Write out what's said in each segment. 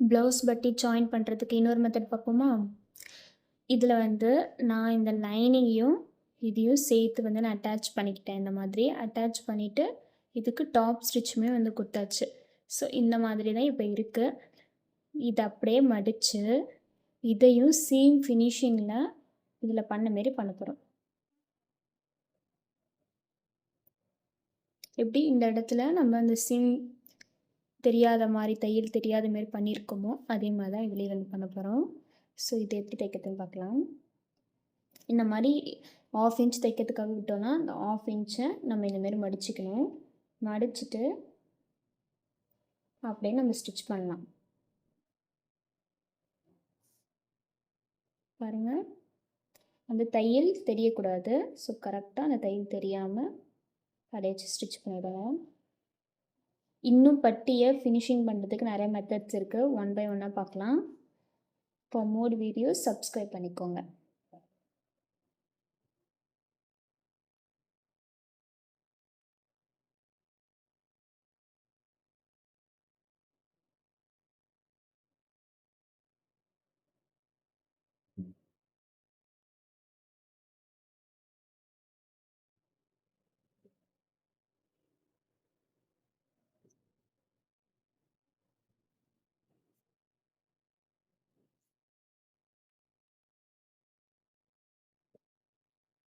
Blouse பட்டி join பண்ணுறதுக்கு இன்னொரு மெத்தட் பார்ப்போமா? இதில் வந்து நான் இந்த லைனிங்கையும் இதையும் சேர்த்து வந்து நான் அட்டாச் பண்ணிக்கிட்டேன். இந்த மாதிரி அட்டாச் பண்ணிவிட்டு இதுக்கு டாப் ஸ்டிச்சுமே வந்து குத்தாச்சு. ஸோ இந்த மாதிரி தான் இப்போ இருக்குது. இதை அப்படியே மடித்து இதையும் சீம் ஃபினிஷிங்கில் இதில் பண்ண மாரி பண்ண போகிறோம். எப்படி இந்த இடத்துல நம்ம அந்த சீம் தெரியாத மாதிரி தையல் தெரியாத மாரி பண்ணியிருக்கோமோ அதே மாதிரி தான் இதுலேயே வந்து பண்ண போகிறோம். ஸோ இதை எப்படி தைக்கிறதுன்னு பார்க்கலாம். இந்த மாதிரி 1/2 இன்ச் தைக்கிறதுக்காக விட்டோன்னா அந்த 1/2 இன்ச்சை நம்ம இந்தமாரி மடிச்சுக்கணும். மடிச்சுட்டு அப்படியே நம்ம ஸ்டிச் பண்ணலாம். பாருங்கள், அந்த தையல் தெரியக்கூடாது. ஸோ கரெக்டாக அந்த தையல் தெரியாமல் அப்படியே வச்சு ஸ்டிச் பண்ணிவிடலாம். இன்னும் பட்டியை ஃபினிஷிங் பண்ணுறதுக்கு நிறைய மெத்தட்ஸ் இருக்குது. ஒன் பை ஒன்னாக பார்க்கலாம். ஃபார் மோர் வீடியோஸ் சப்ஸ்கிரைப் பண்ணிக்கோங்க.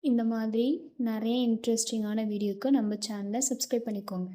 இந்த மாதிரி நிறைய இன்ட்ரெஸ்டிங்கான வீடியோக்கு நம்ம சேனலை சப்ஸ்கிரைப் பண்ணிக்கோங்க.